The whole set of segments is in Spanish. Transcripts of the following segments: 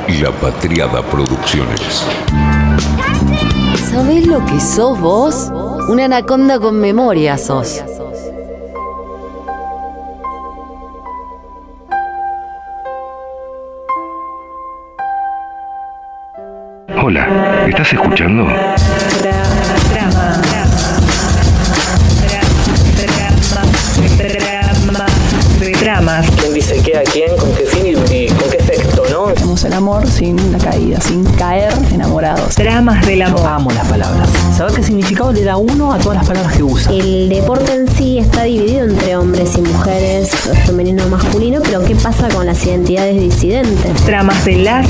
y La Patriada Producciones. ¿Sabés lo que sos vos? Una anaconda con memoria sos. Hola, ¿estás escuchando? Dramas. ¿Quién dice qué a quién? ¿Con qué fin y con qué efecto, no? Tenemos el amor sin la caída, sin caer enamorados. Dramas del amor. Yo amo las palabras. ¿Sabes qué significado le da uno a todas las palabras que usa? El deporte en sí está dividido entre hombres y mujeres, femenino o masculino, pero ¿qué pasa con las identidades disidentes? Dramas de las,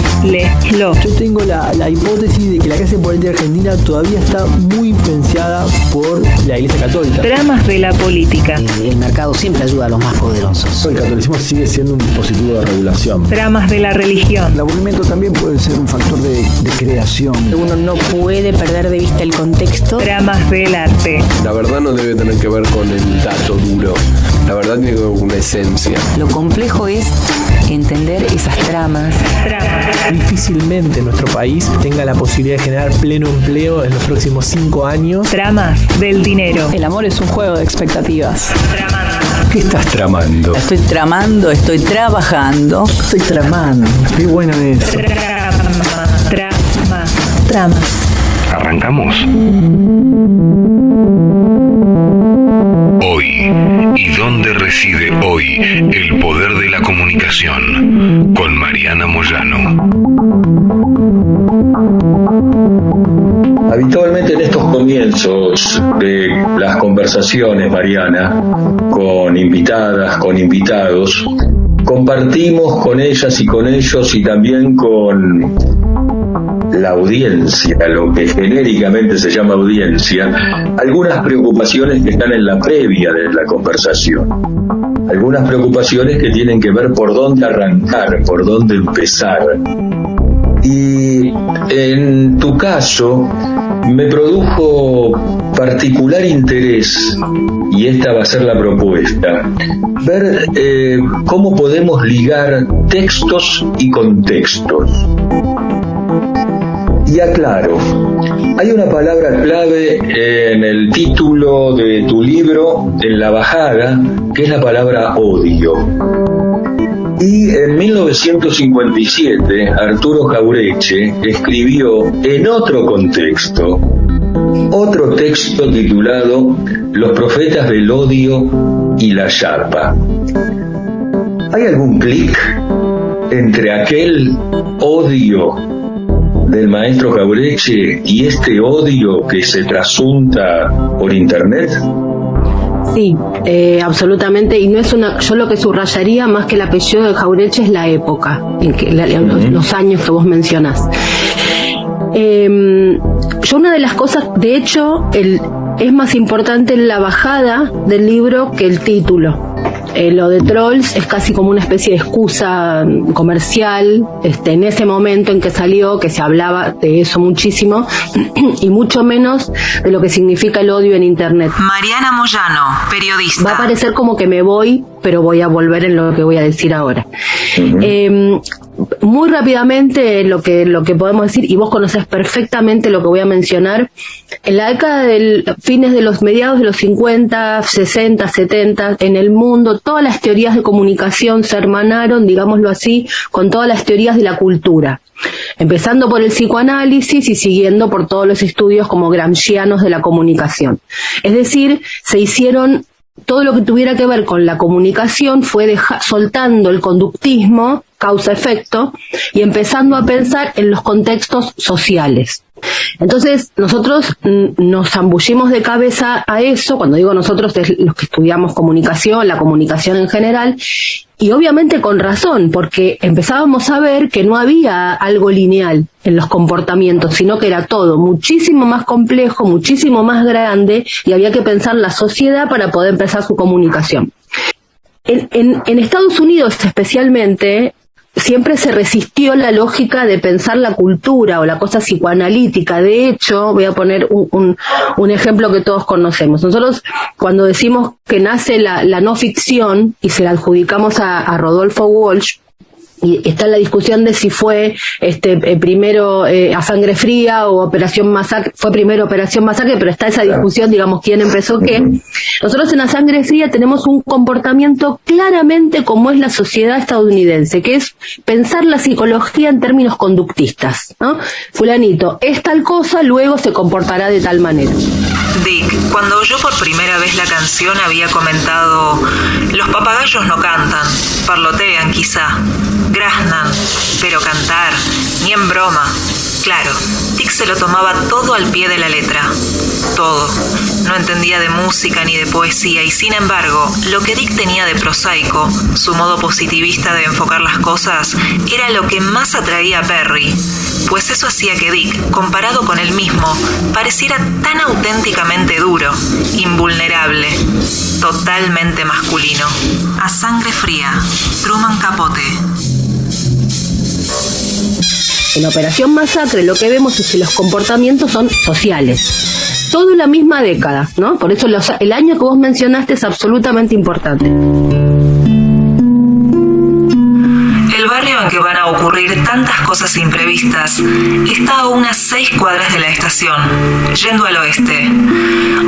los. Yo tengo la hipótesis de que la clase política argentina todavía está muy influenciada por la Iglesia Católica. Dramas de la política. El mercado siempre ayuda a los más poderosos. El catolicismo sigue siendo un dispositivo de regulación. Dramas de la religión. El aburrimiento también puede ser un factor de creación. Uno no puede perder de vista el contexto. Dramas del arte. La verdad no debe tener que ver con el dato duro. La verdad tiene que ver con una esencia. Lo complejo es entender esas tramas. Difícilmente nuestro país tenga la posibilidad de generar pleno empleo en los próximos 5 años. Dramas del dinero. El amor es un juego de expectativas. ¿Qué estás tramando? Estoy tramando, estoy trabajando. Estoy tramando. Qué bueno eso. Tramas. ¿Arrancamos? Hoy, ¿y dónde reside hoy el poder de la comunicación? Con Mariana Moyano. Habitualmente en estos comienzos de las conversaciones, Mariana, con invitadas, con invitados, compartimos con ellas y con ellos y también con la audiencia, lo que genéricamente se llama audiencia, algunas preocupaciones que están en la previa de la conversación. Algunas preocupaciones que tienen que ver por dónde arrancar, por dónde empezar. Y en tu caso me produjo particular interés, y esta va a ser la propuesta, ver cómo podemos ligar textos y contextos. Y aclaro, hay una palabra clave en el título de tu libro, en la bajada, que es la palabra odio. Y en 1957, Arturo Jauretche escribió en otro contexto, otro texto titulado Los profetas del odio y la chapa. ¿Hay algún clic entre aquel odio del maestro Jauretche y este odio que se trasunta por internet? Sí, absolutamente, y no es yo lo que subrayaría más que el apellido de Jauretche es la época, los años que vos mencionás. Yo una de las cosas, de hecho, es más importante la bajada del libro que el título. Lo de Trolls es casi como una especie de excusa comercial, en ese momento en que salió, que se hablaba de eso muchísimo, y mucho menos de lo que significa el odio en Internet. Mariana Moyano, periodista. Va a parecer como que me voy, pero voy a volver en lo que voy a decir ahora. Muy rápidamente lo que podemos decir, y vos conocés perfectamente lo que voy a mencionar, en la década mediados de los 50, 60, 70, en el mundo, todas las teorías de comunicación se hermanaron, digámoslo así, con todas las teorías de la cultura. Empezando por el psicoanálisis y siguiendo por todos los estudios como gramscianos de la comunicación. Es decir, se hicieron todo lo que tuviera que ver con la comunicación, fue soltando el conductismo, causa-efecto, y empezando a pensar en los contextos sociales. Entonces, nosotros nos zambullimos de cabeza a eso, cuando digo nosotros es los que estudiamos comunicación, la comunicación en general, y obviamente con razón, porque empezábamos a ver que no había algo lineal en los comportamientos, sino que era todo muchísimo más complejo, muchísimo más grande, y había que pensar la sociedad para poder empezar su comunicación. En Estados Unidos especialmente, siempre se resistió la lógica de pensar la cultura o la cosa psicoanalítica. De hecho, voy a poner un ejemplo que todos conocemos. Nosotros, cuando decimos que nace la no ficción y se la adjudicamos a Rodolfo Walsh, y está la discusión de si fue primero a sangre fría o Operación Masacre. Fue primero Operación Masacre, pero está esa discusión, digamos, quién empezó qué. Nosotros en la sangre fría tenemos un comportamiento claramente como es la sociedad estadounidense, que es pensar la psicología en términos conductistas, ¿no? Fulanito es tal cosa, luego se comportará de tal manera. Dick, cuando oyó por primera vez la canción había comentado: los papagayos no cantan, parlotean quizá, graznan, pero cantar, ni en broma. Claro, Dick se lo tomaba todo al pie de la letra, todo. No entendía de música ni de poesía y sin embargo, lo que Dick tenía de prosaico, su modo positivista de enfocar las cosas, era lo que más atraía a Perry, pues eso hacía que Dick, comparado con él mismo, pareciera tan auténticamente duro, invulnerable, totalmente masculino. A sangre fría, Truman Capote. En Operación Masacre lo que vemos es que los comportamientos son sociales. Todo en la misma década, ¿no? Por eso el año que vos mencionaste es absolutamente importante. El barrio en que van a ocurrir tantas cosas imprevistas está a unas 6 cuadras de la estación, yendo al oeste.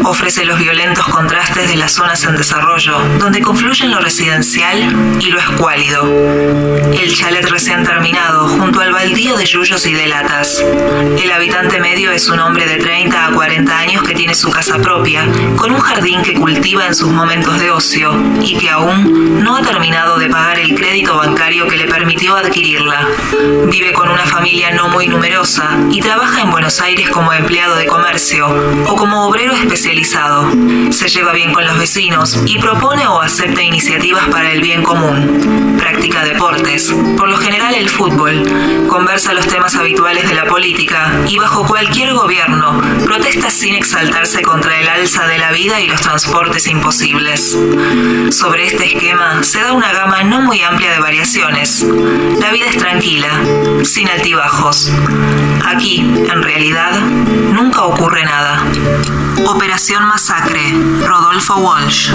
Ofrece los violentos contrastes de las zonas en desarrollo, donde confluyen lo residencial y lo escuálido. El chalet recién terminado, junto al baldío de yuyos y de latas. El habitante medio es un hombre de 30 a 40 años que tiene su casa propia, con un jardín que cultiva en sus momentos de ocio y que aún no ha terminado de pagar el crédito bancario que le permitió adquirirla. Vive con una familia no muy numerosa y trabaja en Buenos Aires como empleado de comercio o como obrero especializado. Se lleva bien con los vecinos y propone o acepta iniciativas para el bien común. Practica deportes, por lo general el fútbol. Conversa los temas habituales de la política y bajo cualquier gobierno protesta sin exaltarse contra el alza de la vida y los transportes imposibles. Sobre este esquema se da una gama no muy amplia de variaciones. La vida es tranquila, sin altibajos. Aquí, en realidad, nunca ocurre nada. Operación Masacre, Rodolfo Walsh.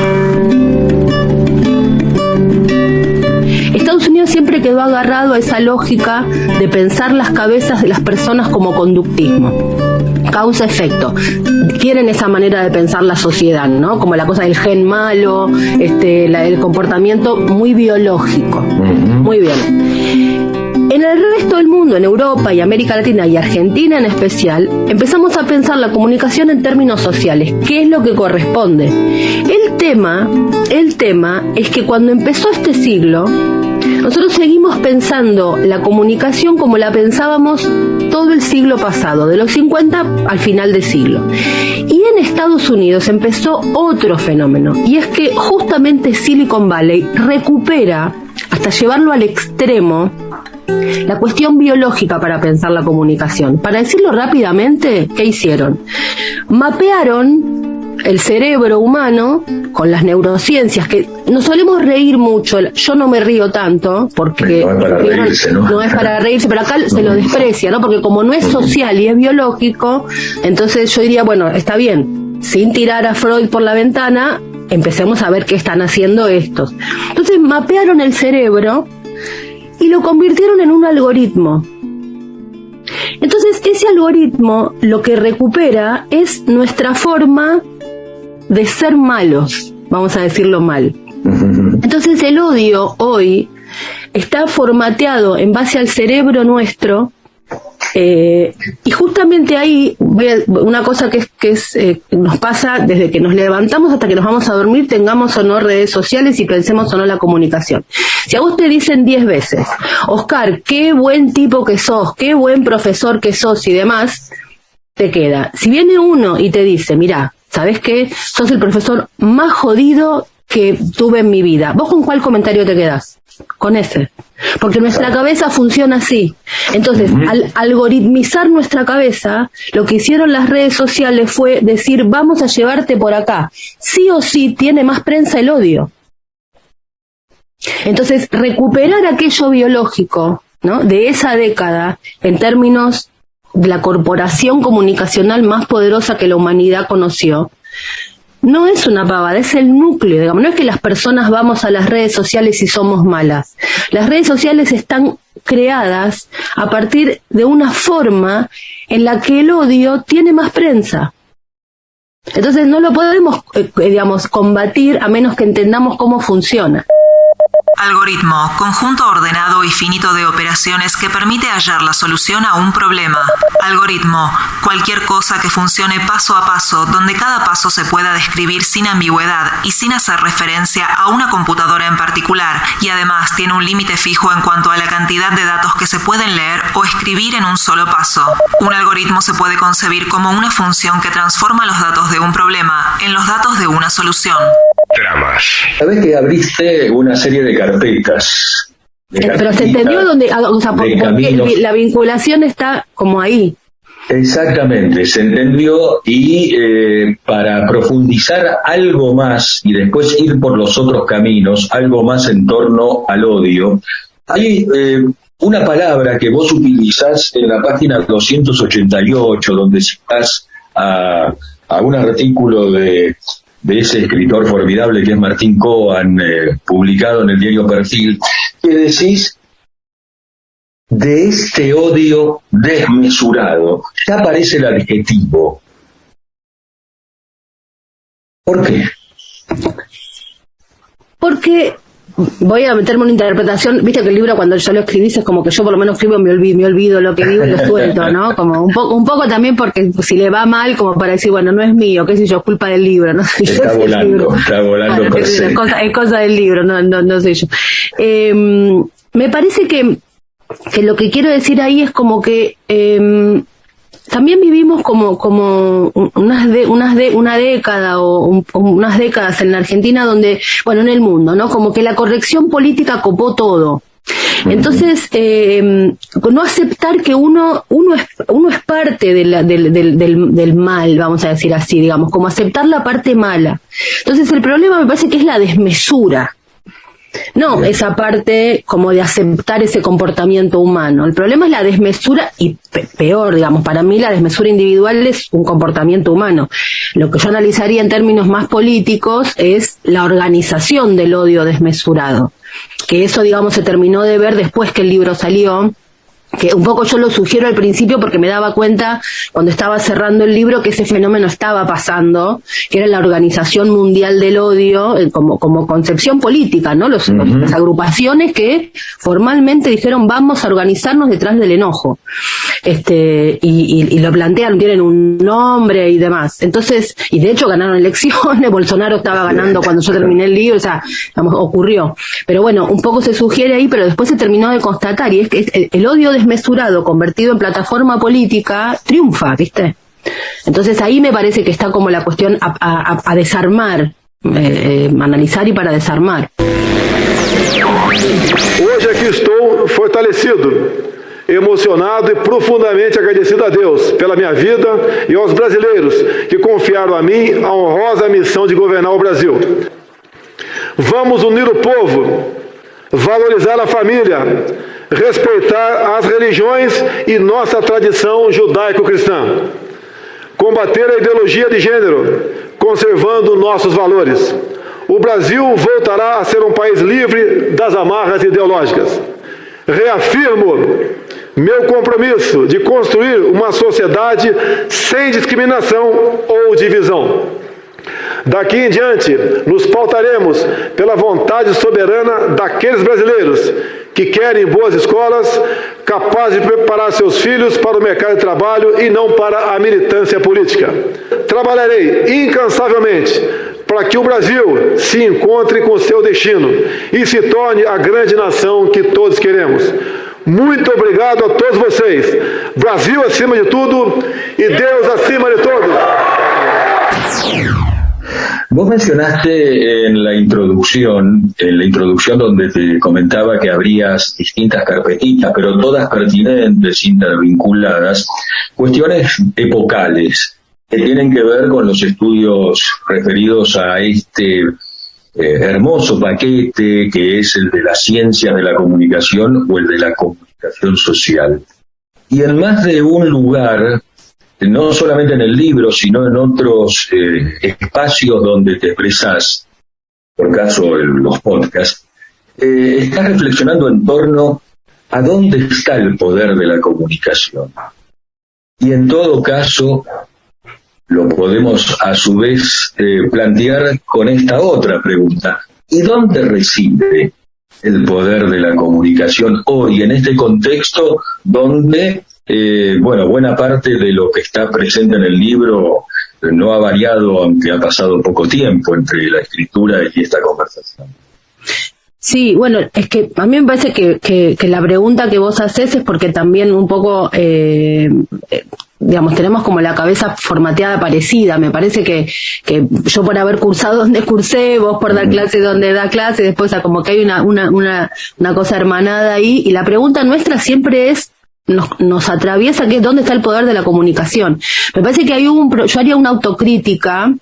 Estados Unidos siempre quedó agarrado a esa lógica de pensar las cabezas de las personas como conductismo. Causa-efecto. Quieren esa manera de pensar la sociedad, ¿no? Como la cosa del gen malo, el comportamiento muy biológico. Muy bien. En el resto del mundo, en Europa y América Latina y Argentina en especial, empezamos a pensar la comunicación en términos sociales. ¿Qué es lo que corresponde? El tema es que cuando empezó este siglo, nosotros seguimos pensando la comunicación como la pensábamos todo el siglo pasado, de los 50 al final del siglo. Y en Estados Unidos empezó otro fenómeno, y es que justamente Silicon Valley recupera, hasta llevarlo al extremo, la cuestión biológica para pensar la comunicación. Para decirlo rápidamente, ¿qué hicieron? Mapearon el cerebro humano con las neurociencias, que nos solemos reír mucho. Yo no me río tanto porque no es para reírse, ¿no? No es para reírse, pero acá se lo desprecia, ¿no? Porque como no es social y es biológico, entonces yo diría, bueno, está bien, sin tirar a Freud por la ventana, empecemos a ver qué están haciendo estos. Entonces mapearon el cerebro y lo convirtieron en un algoritmo. Entonces, ese algoritmo lo que recupera es nuestra forma de ser malos, vamos a decirlo mal. Entonces, el odio hoy está formateado en base al cerebro nuestro, y justamente ahí, una cosa que nos pasa desde que nos levantamos hasta que nos vamos a dormir, tengamos o no redes sociales y pensemos o no la comunicación. Si a vos te dicen 10 veces, Oscar, qué buen tipo que sos, qué buen profesor que sos y demás, te queda. Si viene uno y te dice, mirá, ¿sabés qué? Sos el profesor más jodido que tuve en mi vida. ¿Vos con cuál comentario te quedás? Con ese. Porque nuestra cabeza funciona así. Entonces, al algoritmizar nuestra cabeza, lo que hicieron las redes sociales fue decir, vamos a llevarte por acá. Sí o sí tiene más prensa el odio. Entonces, recuperar aquello biológico, ¿no?, de esa década, en términos de la corporación comunicacional más poderosa que la humanidad conoció, no es una pavada, es el núcleo, digamos. No es que las personas vamos a las redes sociales y somos malas. Las redes sociales están creadas a partir de una forma en la que el odio tiene más prensa. Entonces no lo podemos, digamos, combatir a menos que entendamos cómo funciona. Algoritmo, conjunto ordenado y finito de operaciones que permite hallar la solución a un problema. Algoritmo, cualquier cosa que funcione paso a paso, donde cada paso se pueda describir sin ambigüedad y sin hacer referencia a una computadora en particular, y además tiene un límite fijo en cuanto a la cantidad de datos que se pueden leer o escribir en un solo paso. Un algoritmo se puede concebir como una función que transforma los datos de un problema en los datos de una solución. Tramas. Sabés que abriste una serie de carpetas. Pero se entendió dónde, o sea, porque la vinculación está como ahí. Exactamente, se entendió, y para profundizar algo más y después ir por los otros caminos, algo más en torno al odio, hay una palabra que vos utilizás en la página 288, donde citás a un artículo de ese escritor formidable que es Martín Cohen, publicado en el diario Perfil, que decís: de este odio desmesurado. Ya aparece el adjetivo. ¿Por qué? Porque voy a meterme una interpretación, viste que el libro cuando yo lo escribí es como que yo por lo menos escribo, me olvido lo que digo y lo suelto, ¿no? Como un poco también porque si le va mal, como para decir, bueno, no es mío, qué sé yo, es culpa del libro, no sé yo. Está volando por sí. Es cosa del libro, no sé yo. Me parece que lo que quiero decir ahí es como que también vivimos como una década o unas décadas en la Argentina donde, bueno, en el mundo, ¿no? Como que la corrección política copó todo. Entonces, no aceptar que uno es parte del mal, vamos a decir así, digamos, como aceptar la parte mala. Entonces, el problema me parece que es la desmesura. No esa parte como de aceptar ese comportamiento humano. El problema es la desmesura y peor, digamos, para mí la desmesura individual es un comportamiento humano. Lo que yo analizaría en términos más políticos es la organización del odio desmesurado. Que eso, digamos, se terminó de ver después que el libro salió, que un poco yo lo sugiero al principio porque me daba cuenta cuando estaba cerrando el libro que ese fenómeno estaba pasando, que era la organización mundial del odio como concepción política, ¿no? Las agrupaciones que formalmente dijeron vamos a organizarnos detrás del enojo, y lo plantean, tienen un nombre y demás. Entonces, y de hecho ganaron elecciones, Bolsonaro estaba ganando cuando yo terminé el libro, o sea, digamos, ocurrió. Pero bueno, un poco se sugiere ahí, pero después se terminó de constatar, y es que el odio desmesurado convertido en plataforma política triunfa, ¿viste? Entonces ahí me parece que está como la cuestión a desarmar, analizar y para desarmar. Hoje aqui estou fortalecido, emocionado e profundamente agradecido a Deus pela minha vida e aos brasileiros que confiaram a mim a honrosa missão de governar o Brasil. Vamos unir o povo, valorizar a família, respeitar as religiões e nossa tradição judaico-cristã, combater a ideologia de gênero, conservando nossos valores. O Brasil voltará a ser um país livre das amarras ideológicas. Reafirmo meu compromisso de construir uma sociedade sem discriminação ou divisão. Daqui em diante, nos pautaremos pela vontade soberana daqueles brasileiros que querem boas escolas, capazes de preparar seus filhos para o mercado de trabalho e não para a militância política. Trabalharei incansavelmente para que o Brasil se encontre com seu destino e se torne a grande nação que todos queremos. Muito obrigado a todos vocês. Brasil acima de tudo e Deus acima de todos. Vos mencionaste en la introducción donde te comentaba que habrías distintas carpetitas, pero todas pertinentes, intervinculadas, cuestiones epocales que tienen que ver con los estudios referidos a este hermoso paquete que es el de las ciencias de la comunicación o el de la comunicación social. Y en más de un lugar no solamente en el libro, sino en otros espacios donde te expresas, por caso los podcasts, estás reflexionando en torno a dónde está el poder de la comunicación. Y en todo caso, lo podemos a su vez plantear con esta otra pregunta. ¿Y dónde reside el poder de la comunicación hoy, en este contexto donde, buena parte de lo que está presente en el libro no ha variado, aunque ha pasado poco tiempo entre la escritura y esta conversación? Sí, bueno, es que a mí me parece que la pregunta que vos haces es porque también un poco, digamos, tenemos como la cabeza formateada parecida. Me parece que yo por haber cursado donde cursé, vos por dar clase donde da clase, después como que hay una cosa hermanada ahí, y la pregunta nuestra siempre es, nos atraviesa, que es dónde está el poder de la comunicación. Me parece que yo haría una autocrítica,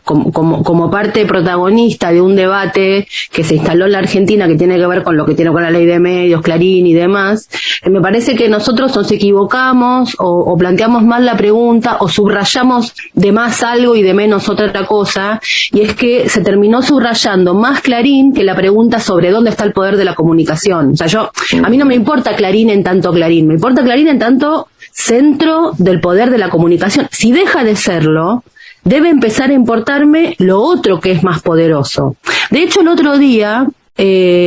como parte protagonista de un debate que se instaló en la Argentina, que tiene que ver con lo que tiene con la ley de medios, Clarín y demás. Me parece que nosotros nos equivocamos o planteamos mal la pregunta, o subrayamos de más algo y de menos otra cosa, y es que se terminó subrayando más Clarín que la pregunta sobre dónde está el poder de la comunicación. O sea, a mí no me importa Clarín en tanto Clarín, me importa Clarín en tanto centro del poder de la comunicación. Si deja de serlo, debe empezar a importarme lo otro que es más poderoso. De hecho, el otro día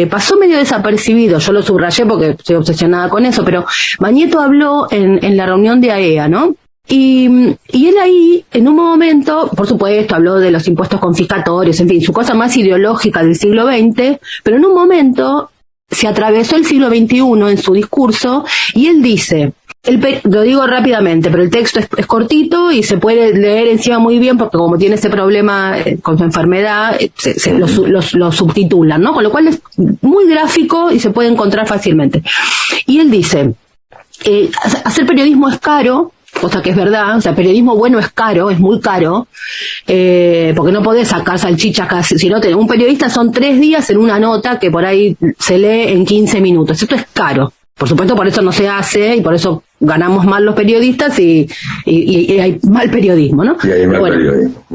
pasó medio desapercibido, yo lo subrayé porque estoy obsesionada con eso, pero Mañeto habló en la reunión de AEA, ¿no? Y él ahí, en un momento, por supuesto, habló de los impuestos confiscatorios, en fin, su cosa más ideológica del siglo XX, pero en un momento se atravesó el siglo XXI en su discurso, y él dice... lo digo rápidamente, pero el texto es cortito y se puede leer encima muy bien, porque como tiene ese problema con su enfermedad, lo subtitulan, ¿no? Con lo cual es muy gráfico y se puede encontrar fácilmente. Y él dice, hacer periodismo es caro, cosa que es verdad. O sea, periodismo bueno es caro, es muy caro, porque no podés sacar salchichas casi, si no un periodista son 3 días en una nota que por ahí se lee en 15 minutos. Esto es caro. Por supuesto, por eso no se hace, y por eso ganamos mal los periodistas y hay mal periodismo, ¿no? Y hay mal periodismo.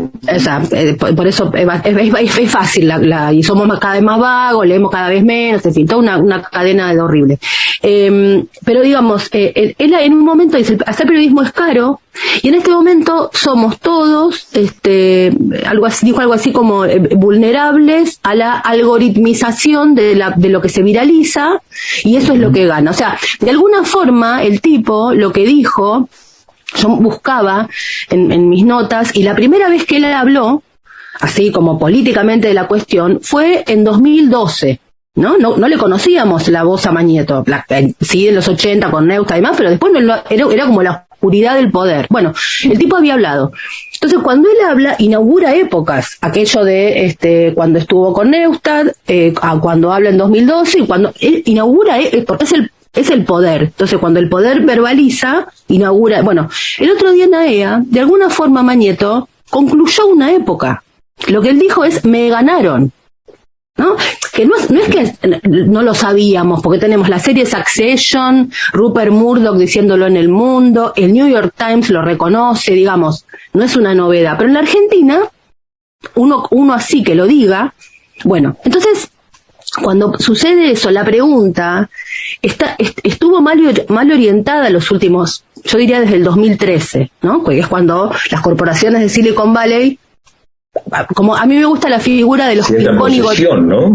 Por eso es fácil, y somos cada vez más vagos, leemos cada vez menos, en fin, toda una cadena de horrible. Pero digamos, él en un momento dice, hacer periodismo es caro, y en este momento somos todos, dijo algo así como vulnerables a la algoritmización de lo que se viraliza, y eso es lo que gana. O sea, de alguna forma, el tipo lo que dijo, yo buscaba en mis notas, y la primera vez que él habló, así como políticamente de la cuestión, fue en 2012. No le conocíamos la voz a Mañeto, sí, en los 80 con Neusta y demás, pero después era como la oscuridad del poder. Bueno, el tipo había hablado. Entonces, cuando él habla, inaugura épocas, aquello de cuando estuvo con Neustadt, cuando habla en 2012, y cuando él inaugura, porque es el poder. Entonces, cuando el poder verbaliza, inaugura. Bueno, el otro día en AEA, de alguna forma Mañeto concluyó una época. Lo que él dijo es, me ganaron. ¿No? Que no es que no lo sabíamos, porque tenemos la serie Succession, Rupert Murdoch diciéndolo en El Mundo, el New York Times lo reconoce, digamos, no es una novedad. Pero en la Argentina, uno así que lo diga, bueno, entonces, cuando sucede eso, la pregunta estuvo mal orientada los últimos, yo diría desde el 2013, ¿no? Que es cuando las corporaciones de Silicon Valley, como a mí me gusta la figura de los ping-pong, ¿no?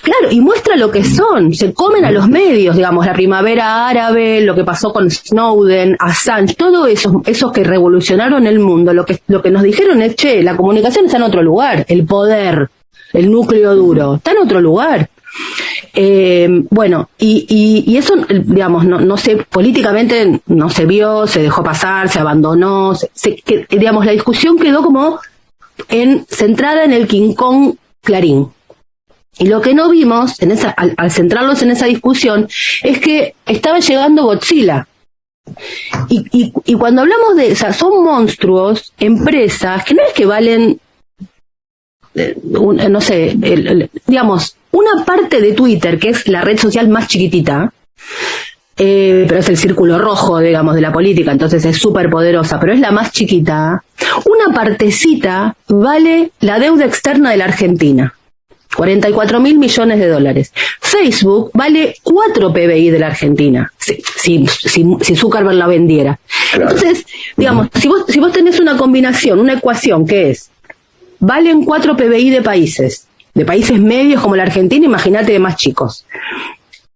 Claro, y muestra lo que son, se comen a los medios, digamos, la primavera árabe, lo que pasó con Snowden, Assange, todo esos que revolucionaron el mundo, lo que nos dijeron es, la comunicación está en otro lugar, el poder, el núcleo duro, está en otro lugar. Bueno, y eso, digamos, no sé, políticamente no se vio, se dejó pasar, se abandonó, digamos, la discusión quedó como centrada en el King Kong Clarín. Y lo que no vimos al centrarlos en esa discusión es que estaba llegando Godzilla. Y cuando hablamos de, o sea, son monstruos, empresas, que no es que valen, no sé, digamos, una parte de Twitter, que es la red social más chiquitita, pero es el círculo rojo, digamos, de la política, entonces es súper poderosa, pero es la más chiquita, una partecita vale la deuda externa de la Argentina. 44.000 millones de dólares. Facebook vale 4 PBI de la Argentina, si Zuckerberg la vendiera. Entonces, digamos, si vos tenés una combinación, una ecuación que es, valen 4 PBI de países medios como la Argentina, imagínate de más chicos.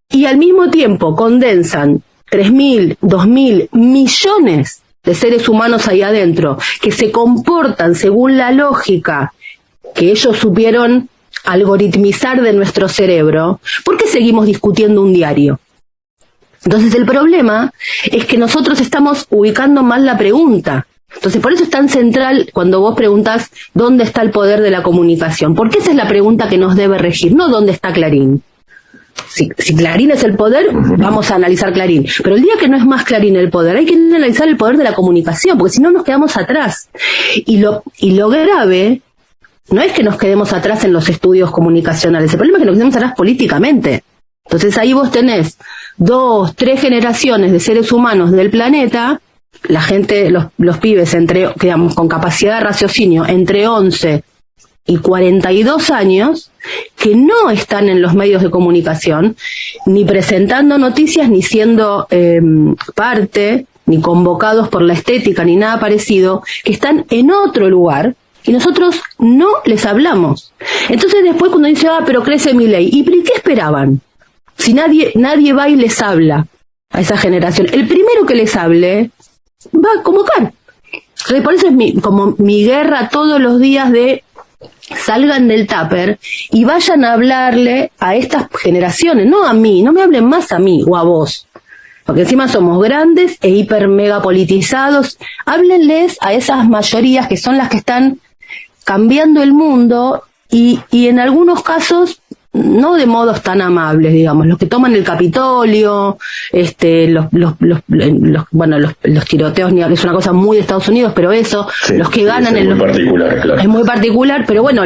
Y al mismo tiempo condensan 3.000, 2.000 millones de seres humanos ahí adentro, que se comportan según la lógica que ellos supieron algoritmizar de nuestro cerebro. ¿Por qué seguimos discutiendo un diario? Entonces el problema es que nosotros estamos ubicando mal la pregunta. Entonces por eso es tan central cuando vos preguntás ¿dónde está el poder de la comunicación? Porque esa es la pregunta que nos debe regir, no ¿dónde está Clarín? Si Clarín es el poder, vamos a analizar Clarín. Pero el día que no es más Clarín el poder, hay que analizar el poder de la comunicación, porque si no nos quedamos atrás. Y lo grave no es que nos quedemos atrás en los estudios comunicacionales, el problema es que nos quedemos atrás políticamente. Entonces ahí vos tenés 2, 3 generaciones de seres humanos del planeta, la gente, los pibes digamos, con capacidad de raciocinio entre 11 y 42 años, que no están en los medios de comunicación, ni presentando noticias, ni siendo parte, ni convocados por la estética, ni nada parecido, que están en otro lugar, y nosotros no les hablamos. Entonces después cuando dice, pero crece Milei, ¿y qué esperaban? Si nadie va y les habla a esa generación. El primero que les hable va a convocar. Entonces, por eso es como mi guerra todos los días de salgan del tupper y vayan a hablarle a estas generaciones, no a mí, no me hablen más a mí o a vos. Porque encima somos grandes e hiper mega politizados. Háblenles a esas mayorías que son las que están cambiando el mundo y en algunos casos no de modos tan amables, digamos, los que toman el Capitolio, los tiroteos, es una cosa muy de Estados Unidos, pero eso, sí, los que ganan es muy particular, claro. Es muy particular, pero bueno,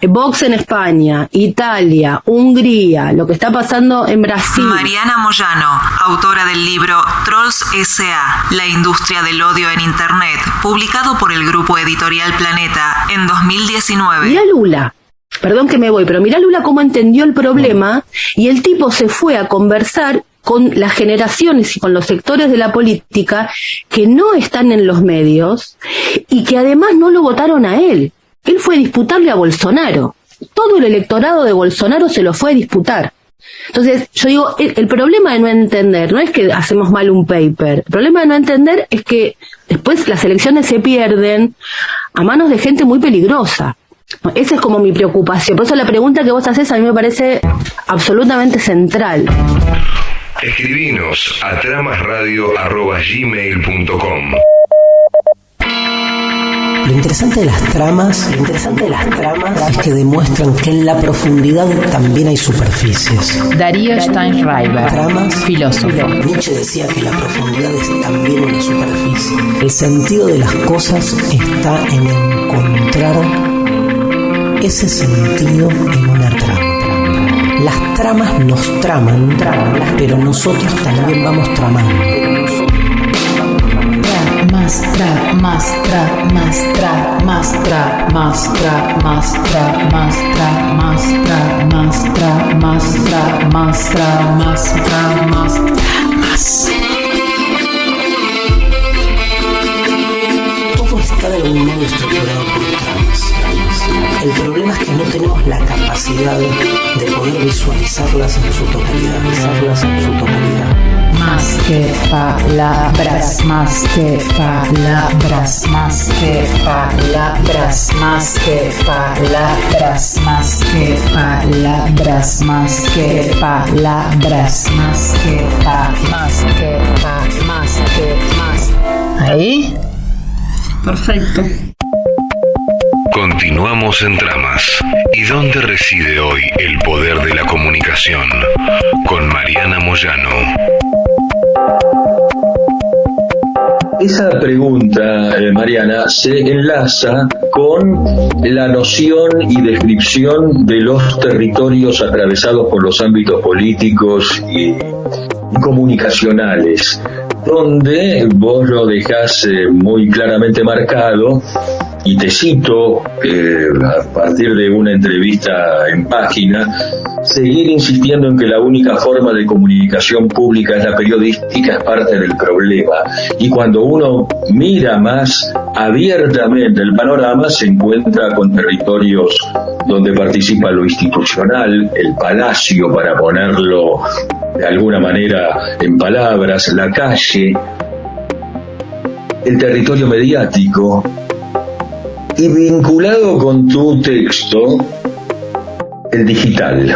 Vox en España, Italia, Hungría, lo que está pasando en Brasil. Mariana Moyano, autora del libro Trolls S.A., la industria del odio en Internet, publicado por el grupo editorial Planeta en 2019. Mirá Lula. Perdón que me voy, pero mirá Lula cómo entendió el problema y el tipo se fue a conversar con las generaciones y con los sectores de la política que no están en los medios y que además no lo votaron a él. Él fue a disputarle a Bolsonaro. Todo el electorado de Bolsonaro se lo fue a disputar. Entonces, yo digo, el problema de no entender no es que hacemos mal un paper. El problema de no entender es que después las elecciones se pierden a manos de gente muy peligrosa. Esa es como mi preocupación. Por eso la pregunta que vos haces a mí me parece absolutamente central. Escribinos a tramasradio@gmail.com. Lo interesante de las tramas es que demuestran que en la profundidad también hay superficies. Darío Steinschreiber, tramas, filósofo. Nietzsche decía que la profundidad es también una superficie. El sentido de las cosas está en encontrar ese sentido en una trama. Las tramas nos traman, pero nosotros también vamos tramando. Todo está de algún modo estructurado por tramas. El problema es que no tenemos la capacidad de poder visualizarlas en su totalidad. Más que palabras, más que palabras, más que palabras, más que palabras, más que palabras, más que palabras, más que más. ¿Ahí? Perfecto. Continuamos en Tramas. ¿Y dónde reside hoy el poder de la comunicación? Con Mariana Moyano. Esa pregunta, Mariana, se enlaza con la noción y descripción de los territorios atravesados por los ámbitos políticos comunicacionales, donde vos lo dejás muy claramente marcado, y te cito a partir de una entrevista en Página: seguir insistiendo en que la única forma de comunicación pública es la periodística es parte del problema, y cuando uno mira más abiertamente el panorama se encuentra con territorios donde participa lo institucional, el palacio, para ponerlo de alguna manera en palabras, la calle, el territorio mediático, y vinculado con tu texto, el digital.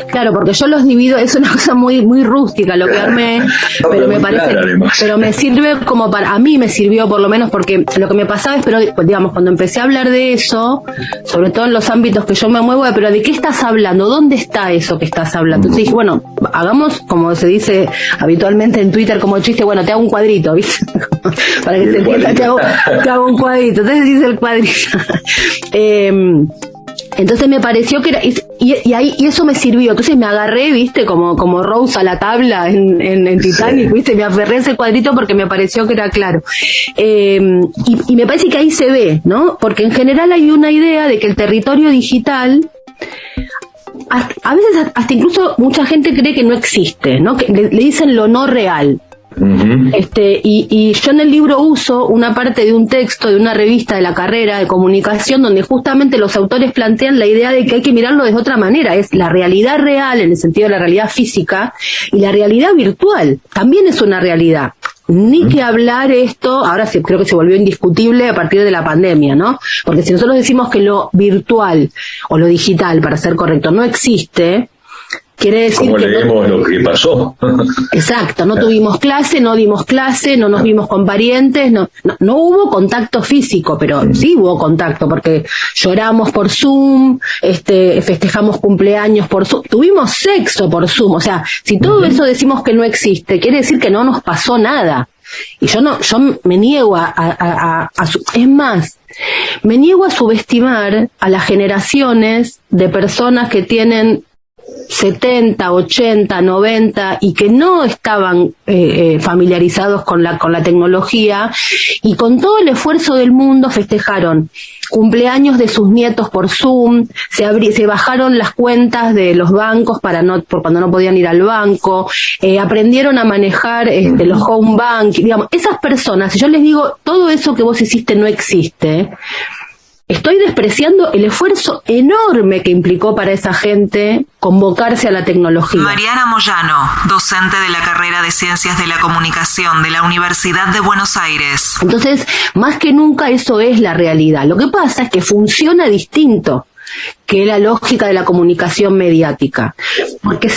Claro, porque yo los divido, es una cosa muy muy rústica lo que armé, pero me parece, pero me sirve como para, a mí me sirvió por lo menos, porque lo que me pasaba es, pero digamos, cuando empecé a hablar de eso, sobre todo en los ámbitos que yo me muevo, pero ¿de qué estás hablando? ¿Dónde está eso que estás hablando? Entonces dije, bueno, hagamos, como se dice habitualmente en Twitter como chiste, bueno, te hago un cuadrito, ¿viste? Para que se entienda, te hago un cuadrito. Entonces dice el cuadrito. Entonces me pareció que era, y eso me sirvió. Entonces me agarré, viste, como Rose a la tabla en Titanic, viste, me aferré a ese cuadrito porque me pareció que era claro. Y me parece que ahí se ve, ¿no? Porque en general hay una idea de que el territorio digital, a veces hasta incluso mucha gente cree que no existe, ¿no? Que le dicen lo no real. Y yo en el libro uso una parte de un texto de una revista de la carrera de comunicación donde justamente los autores plantean la idea de que hay que mirarlo de otra manera. Es la realidad real en el sentido de la realidad física, y la realidad virtual también es una realidad. Ni que hablar esto, ahora creo que se volvió indiscutible a partir de la pandemia, ¿no? Porque si nosotros decimos que lo virtual o lo digital, para ser correcto, no existe, quiere decir como que leemos lo que pasó. Exacto, no tuvimos clase, no dimos clase, no nos vimos con parientes, no hubo contacto físico, pero sí hubo contacto, porque lloramos por Zoom, festejamos cumpleaños por Zoom, tuvimos sexo por Zoom. O sea, si todo eso decimos que no existe, quiere decir que no nos pasó nada. Y yo me niego es más, me niego a subestimar a las generaciones de personas que tienen 70, 80, 90 y que no estaban familiarizados con la tecnología, y con todo el esfuerzo del mundo festejaron cumpleaños de sus nietos por Zoom, se bajaron las cuentas de los bancos por cuando no podían ir al banco, aprendieron a manejar los home bank, digamos, esas personas. Si yo les digo todo eso que vos hiciste no existe, estoy despreciando el esfuerzo enorme que implicó para esa gente convocarse a la tecnología. Mariana Moyano, docente de la carrera de Ciencias de la Comunicación de la Universidad de Buenos Aires. Entonces, más que nunca eso es la realidad. Lo que pasa es que funciona distinto que la lógica de la comunicación mediática, porque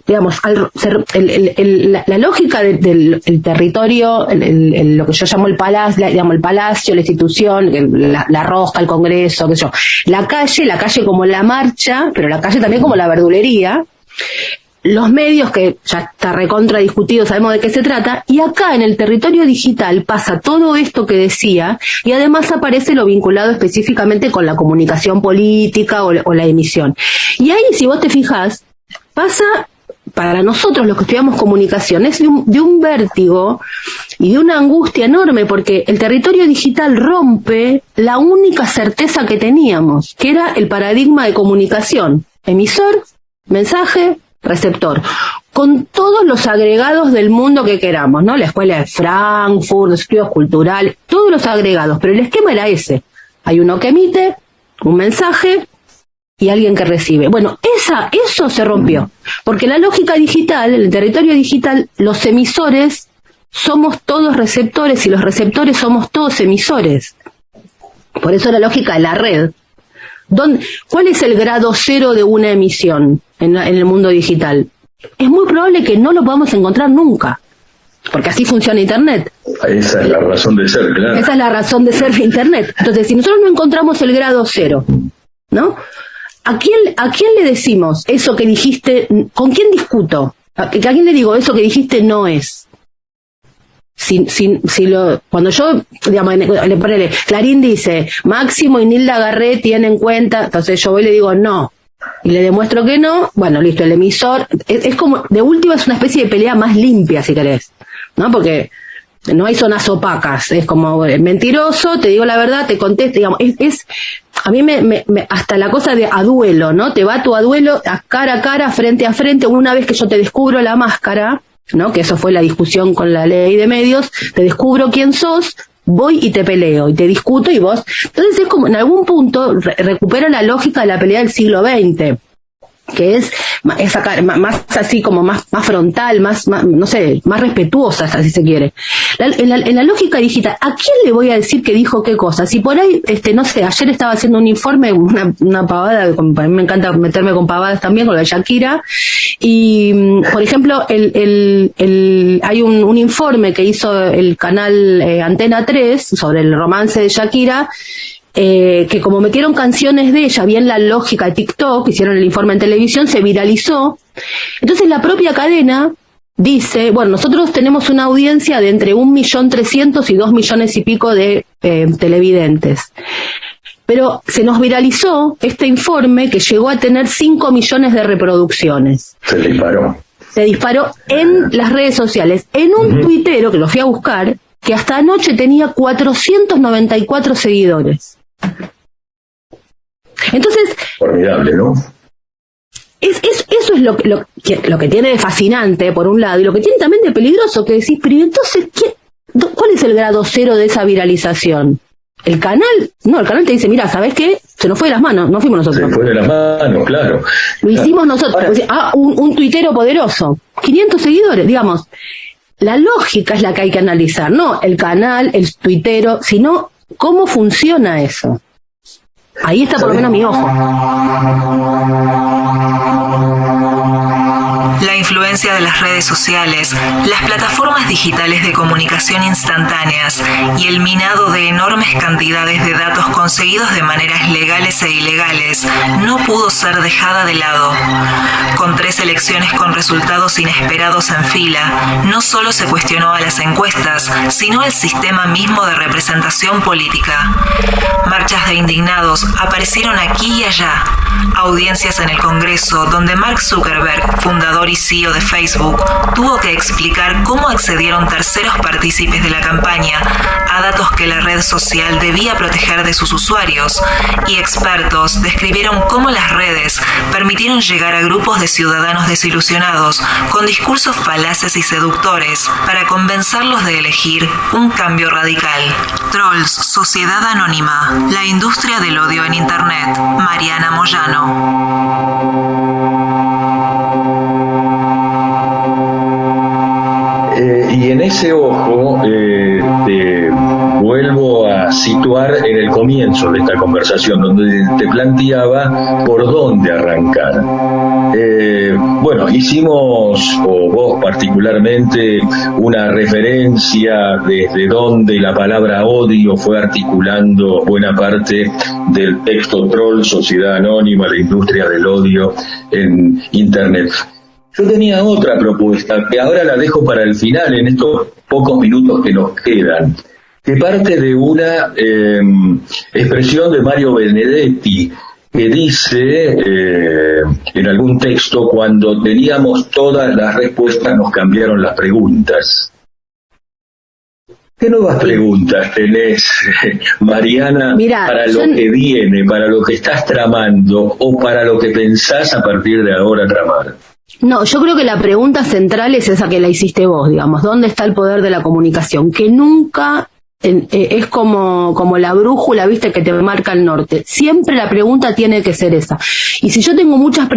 la lógica del territorio, lo que yo llamo el palacio, la institución, la rosca, el Congreso, qué sé yo, la calle como la marcha, pero la calle también como la verdulería, los medios, que ya está recontra discutido, sabemos de qué se trata, y acá en el territorio digital pasa todo esto que decía, y además aparece lo vinculado específicamente con la comunicación política o la emisión. Y ahí, si vos te fijás, pasa, para nosotros los que estudiamos comunicación, es de un vértigo y de una angustia enorme, porque el territorio digital rompe la única certeza que teníamos, que era el paradigma de comunicación: emisor, mensaje, receptor, con todos los agregados del mundo que queramos, ¿no? La escuela de Frankfurt, los estudios culturales, todos los agregados, pero el esquema era ese: hay uno que emite un mensaje y alguien que recibe. Bueno, eso se rompió, porque la lógica digital, en el territorio digital, los emisores somos todos receptores y los receptores somos todos emisores. Por eso la lógica de la red. ¿Cuál es el grado cero de una emisión en el mundo digital? Es muy probable que no lo podamos encontrar nunca, porque así funciona Internet. Esa es la razón de ser, claro. Esa es la razón de ser de Internet. Entonces, si nosotros no encontramos el grado cero, ¿no? ¿A quién le decimos eso que dijiste? ¿Con quién discuto? ¿A quién le digo eso que dijiste no es? Cuando yo, digamos, Clarín dice Máximo y Nilda Garré tienen en cuenta, entonces yo voy y le digo no, y le demuestro que no, bueno, listo, el emisor, es como, de última es una especie de pelea más limpia, si querés, ¿no? Porque no hay zonas opacas, es como mentiroso, te digo la verdad, te contesto, digamos, a mí me hasta la cosa de a duelo, ¿no? Te bato a duelo, a cara, frente a frente, una vez que yo te descubro la máscara, ¿no? Que eso fue la discusión con la ley de medios, te descubro quién sos, voy y te peleo, y te discuto y vos... Entonces es como, en algún punto, recupero la lógica de la pelea del siglo XX, que es más así como más frontal, más no sé, más respetuosa, si se quiere. En la lógica digital, ¿a quién le voy a decir que dijo qué cosa? Si por ahí, no sé, ayer estaba haciendo un informe, una pavada, a mí me encanta meterme con pavadas también, con la de Shakira, y por ejemplo, hay un informe que hizo el canal Antena 3 sobre el romance de Shakira, que como metieron canciones de ella, bien la lógica de TikTok, hicieron el informe en televisión, se viralizó. Entonces la propia cadena dice, bueno, nosotros tenemos una audiencia de entre 1.300.000 y 2 millones y pico de televidentes. Pero se nos viralizó este informe que llegó a tener 5 millones de reproducciones. Se disparó en las redes sociales. En un tuitero, que lo fui a buscar, que hasta anoche tenía 494 seguidores. Entonces... Formidable, ¿no? Eso es lo que tiene de fascinante, por un lado, y lo que tiene también de peligroso, que decís, pero entonces, ¿cuál es el grado cero de esa viralización? ¿El canal? No, el canal te dice, mira, ¿sabés qué? Se nos fue de las manos, no fuimos nosotros. Se fue de las manos, claro. Lo hicimos nosotros. Ahora, un tuitero poderoso, 500 seguidores, digamos. La lógica es la que hay que analizar, no el canal, el tuitero, sino cómo funciona eso. Ahí está por lo menos mi ojo. La influencia de las redes sociales, las plataformas digitales de comunicación instantáneas y el minado de enormes cantidades de datos conseguidos de maneras legales e ilegales no pudo ser dejada de lado. Con 3 elecciones con resultados inesperados en fila, no solo se cuestionó a las encuestas, sino el sistema mismo de representación política. Marchas de indignados aparecieron aquí y allá, audiencias en el Congreso donde Mark Zuckerberg, fundador y CEO de Facebook, tuvo que explicar cómo accedieron terceros partícipes de la campaña a datos que la red social debía proteger de sus usuarios, y expertos describieron cómo las redes permitieron llegar a grupos de ciudadanos desilusionados con discursos falaces y seductores para convencerlos de elegir un cambio radical. Trolls, Sociedad Anónima, la industria del odio en Internet. Mariana Moyano. Y en ese ojo te vuelvo a situar en el comienzo de esta conversación, donde te planteaba por dónde arrancar. Bueno, hicimos, o vos particularmente, una referencia desde donde la palabra odio fue articulando buena parte del texto Troll, Sociedad Anónima, la industria del odio en Internet. Yo tenía otra propuesta, que ahora la dejo para el final, en estos pocos minutos que nos quedan, que parte de una expresión de Mario Benedetti, que dice en algún texto, cuando teníamos todas las respuestas nos cambiaron las preguntas. ¿Qué nuevas preguntas tenés, Mariana, para lo que viene, para lo que estás tramando o para lo que pensás a partir de ahora tramar? No, yo creo que la pregunta central es esa que la hiciste vos, digamos, ¿dónde está el poder de la comunicación? Que nunca es como la brújula, viste, que te marca el norte. Siempre la pregunta tiene que ser esa. Y si yo tengo muchas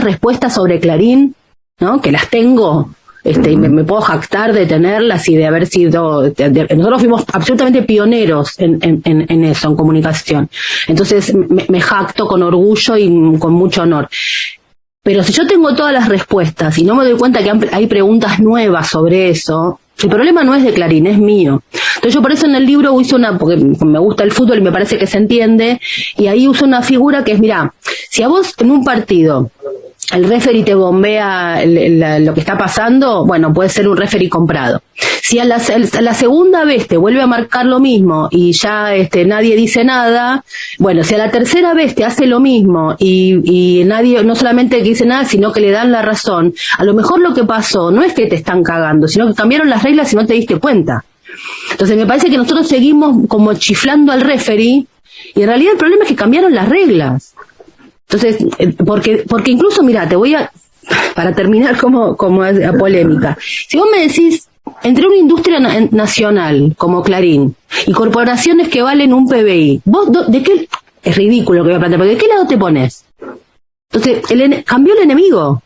respuestas sobre Clarín, ¿no? Que las tengo, y me puedo jactar de tenerlas y de haber sido... nosotros fuimos absolutamente pioneros en eso, en comunicación. Entonces me jacto con orgullo y con mucho honor. Pero si yo tengo todas las respuestas y no me doy cuenta que hay preguntas nuevas sobre eso, el problema no es de Clarín, es mío. Entonces yo por eso en el libro uso porque me gusta el fútbol y me parece que se entiende, y ahí uso una figura que es, mirá, si a vos en un partido el referee te bombea lo que está pasando, bueno, puede ser un referee comprado. Si a la segunda vez te vuelve a marcar lo mismo y ya nadie dice nada, bueno, si a la tercera vez te hace lo mismo y nadie, no solamente que dice nada, sino que le dan la razón, a lo mejor lo que pasó no es que te están cagando, sino que cambiaron las reglas y no te diste cuenta. Entonces me parece que nosotros seguimos como chiflando al referee y en realidad el problema es que cambiaron las reglas. Entonces, porque incluso, mira, te voy a, para terminar como polémica, si vos me decís, entre una industria nacional como Clarín y corporaciones que valen un PBI, vos, ¿de qué? Es ridículo que voy a plantear, porque ¿de qué lado te pones? Entonces, cambió el enemigo,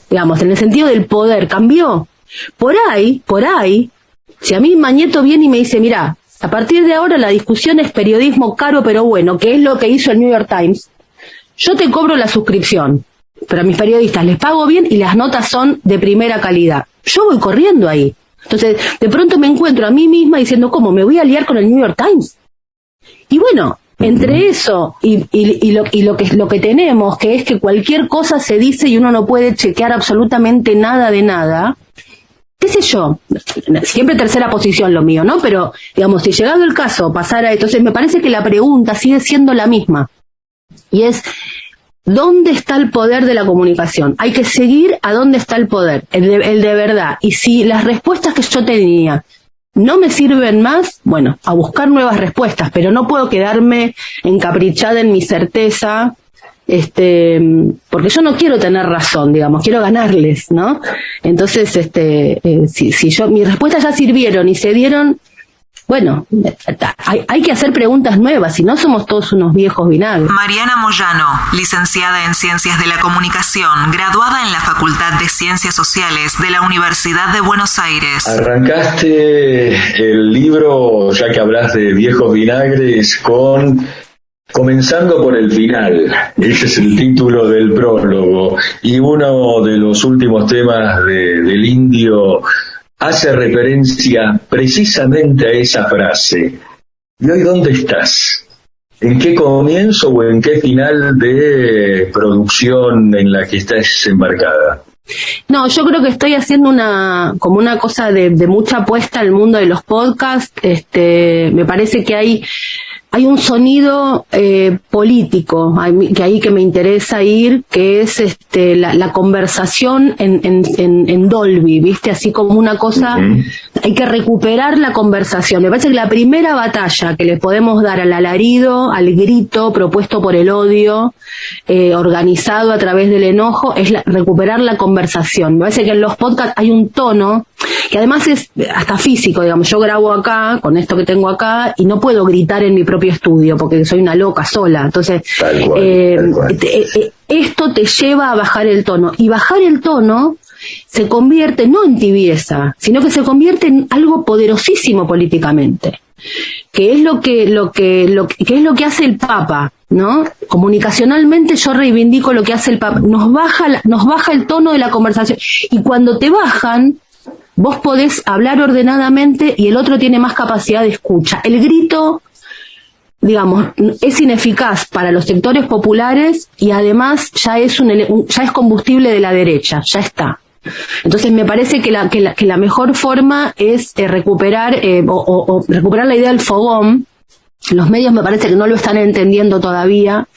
digamos, en el sentido del poder, cambió. Por ahí, si a mí Mañeto viene y me dice, mira, a partir de ahora la discusión es periodismo caro pero bueno, que es lo que hizo el New York Times, yo te cobro la suscripción, pero a mis periodistas les pago bien y las notas son de primera calidad. Yo voy corriendo ahí. Entonces, de pronto me encuentro a mí misma diciendo, ¿cómo? ¿Me voy a liar con el New York Times? Y bueno, entre eso y lo que tenemos, que es que cualquier cosa se dice y uno no puede chequear absolutamente nada de nada, qué sé yo, siempre tercera posición lo mío, ¿no? Pero, digamos, si llegado el caso pasara, entonces me parece que la pregunta sigue siendo la misma. Y es, ¿dónde está el poder de la comunicación? Hay que seguir a dónde está el poder, el de verdad. Y si las respuestas que yo tenía no me sirven más, bueno, a buscar nuevas respuestas, pero no puedo quedarme encaprichada en mi certeza, porque yo no quiero tener razón, digamos, quiero ganarles, ¿no? Entonces, si mis respuestas ya sirvieron y se dieron, bueno, hay que hacer preguntas nuevas, si no somos todos unos viejos vinagres. Mariana Moyano, licenciada en Ciencias de la Comunicación, graduada en la Facultad de Ciencias Sociales de la Universidad de Buenos Aires. Arrancaste el libro, ya que hablas de viejos vinagres, comenzando por el final. Ese es el título del prólogo. Y uno de los últimos temas del Indio hace referencia precisamente a esa frase. ¿Y hoy dónde estás? ¿En qué comienzo o en qué final de producción en la que estás embarcada? No, yo creo que estoy haciendo una cosa de mucha apuesta al mundo de los podcasts. Me parece que hay un sonido político que me interesa ir, que es la conversación en Dolby, ¿viste? Así como una cosa, hay que recuperar la conversación. Me parece que la primera batalla que le podemos dar al alarido, al grito propuesto por el odio, organizado a través del enojo, es recuperar la conversación. Me parece que en los podcasts hay un tono que además es hasta físico, digamos. Yo grabo acá, con esto que tengo acá, y no puedo gritar en mi propio estudio porque soy una loca sola. Entonces, tal cual. Esto te lleva a bajar el tono, y bajar el tono se convierte no en tibieza, sino que se convierte en algo poderosísimo políticamente, que es lo que hace el Papa, ¿no? Comunicacionalmente yo reivindico lo que hace el Papa, nos baja el tono de la conversación, y cuando te bajan, vos podés hablar ordenadamente y el otro tiene más capacidad de escucha. El grito, digamos, es ineficaz para los sectores populares y además ya es combustible de la derecha, ya está. Entonces me parece que la mejor forma es recuperar recuperar la idea del fogón. Los medios me parece que no lo están entendiendo todavía,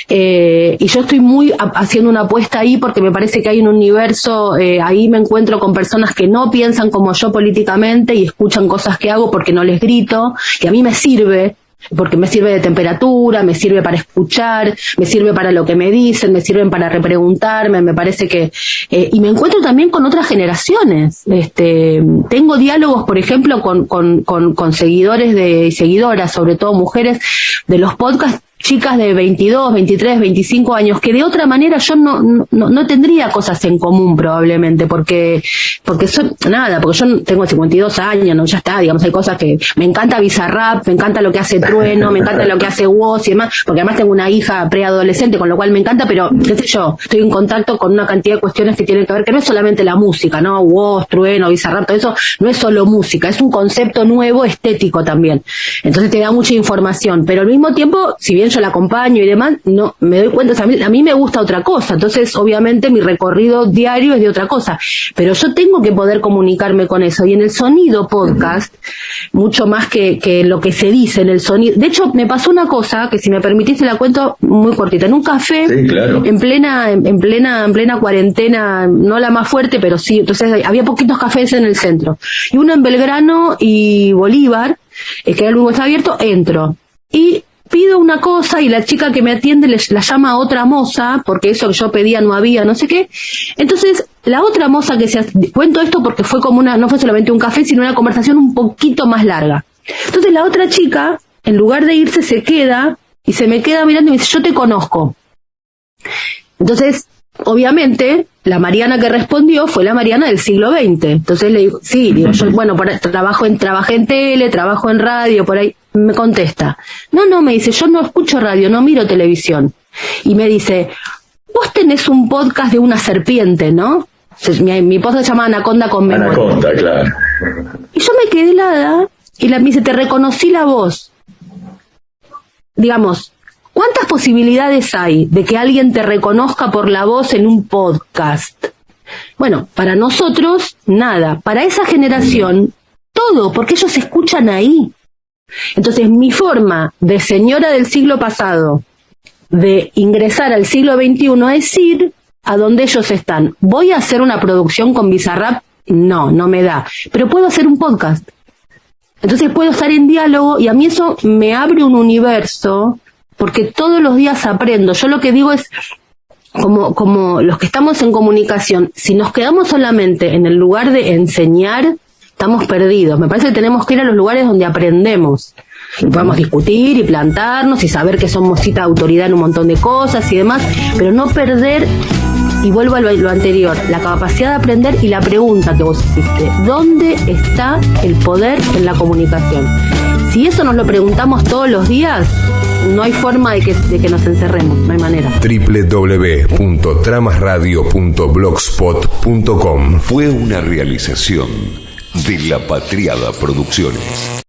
y yo estoy haciendo una apuesta ahí porque me parece que hay un universo, ahí me encuentro con personas que no piensan como yo políticamente y escuchan cosas que hago porque no les grito, que a mí me sirve, porque me sirve de temperatura, me sirve para escuchar, me sirve para lo que me dicen, me sirven para repreguntarme, me parece que... y me encuentro también con otras generaciones. Tengo diálogos, por ejemplo, con seguidores y seguidoras, sobre todo mujeres, de los podcasts, chicas de 22, 23, 25 años, que de otra manera yo no tendría cosas en común probablemente, porque yo tengo 52 años, ¿no? Ya está, digamos, hay cosas que me encanta Bizarrap, me encanta lo que hace Trueno, me encanta lo que hace Woz y demás, porque además tengo una hija preadolescente, con lo cual me encanta, pero qué sé yo, estoy en contacto con una cantidad de cuestiones que tienen que ver, que no es solamente la música, ¿no? Woz, Trueno, Bizarrap, todo eso no es solo música, es un concepto nuevo estético también. Entonces te da mucha información, pero al mismo tiempo, si bien yo la acompaño y demás, no me doy cuenta, o sea, a mí me gusta otra cosa, entonces obviamente mi recorrido diario es de otra cosa, pero yo tengo que poder comunicarme con eso, y en el sonido podcast, mucho más que lo que se dice en el sonido. De hecho, me pasó una cosa, que si me permitís te la cuento muy cortita. En un café, sí, claro, en plena cuarentena, no la más fuerte, pero sí, entonces había poquitos cafés en el centro, y uno en Belgrano y Bolívar, que era el único que estaba abierto, entro, y pido una cosa y la chica que me atiende la llama a otra moza, porque eso que yo pedía no había, no sé qué. Entonces, la otra moza cuento esto porque fue como no fue solamente un café, sino una conversación un poquito más larga. Entonces, la otra chica, en lugar de irse, se queda y se me queda mirando y me dice, yo te conozco. Entonces, obviamente, la Mariana que respondió fue la Mariana del siglo XX. Entonces le digo, sí, digo, yo, bueno, trabajé en tele, trabajo en radio, por ahí. Me contesta, no, me dice, yo no escucho radio, no miro televisión. Y me dice, vos tenés un podcast de una serpiente, ¿no? Mi podcast se llama Anaconda con Memoria. Anaconda, claro. Y yo me quedé helada, y me dice, te reconocí la voz. Digamos, ¿cuántas posibilidades hay de que alguien te reconozca por la voz en un podcast? Bueno, para nosotros, nada. Para esa generación, todo, porque ellos escuchan ahí. Entonces, mi forma de señora del siglo pasado de ingresar al siglo XXI es ir a donde ellos están. ¿Voy a hacer una producción con Bizarrap? No me da. Pero puedo hacer un podcast. Entonces puedo estar en diálogo y a mí eso me abre un universo porque todos los días aprendo. Yo lo que digo es, como los que estamos en comunicación, si nos quedamos solamente en el lugar de enseñar, estamos perdidos. Me parece que tenemos que ir a los lugares donde aprendemos. Y podemos discutir y plantarnos y saber que somos cita de autoridad en un montón de cosas y demás, pero no perder, y vuelvo a lo anterior, la capacidad de aprender y la pregunta que vos hiciste. ¿Dónde está el poder en la comunicación? Si eso nos lo preguntamos todos los días, no hay forma de que nos encerremos, no hay manera. www.tramasradio.blogspot.com. Fue una realización de La Patriada Producciones.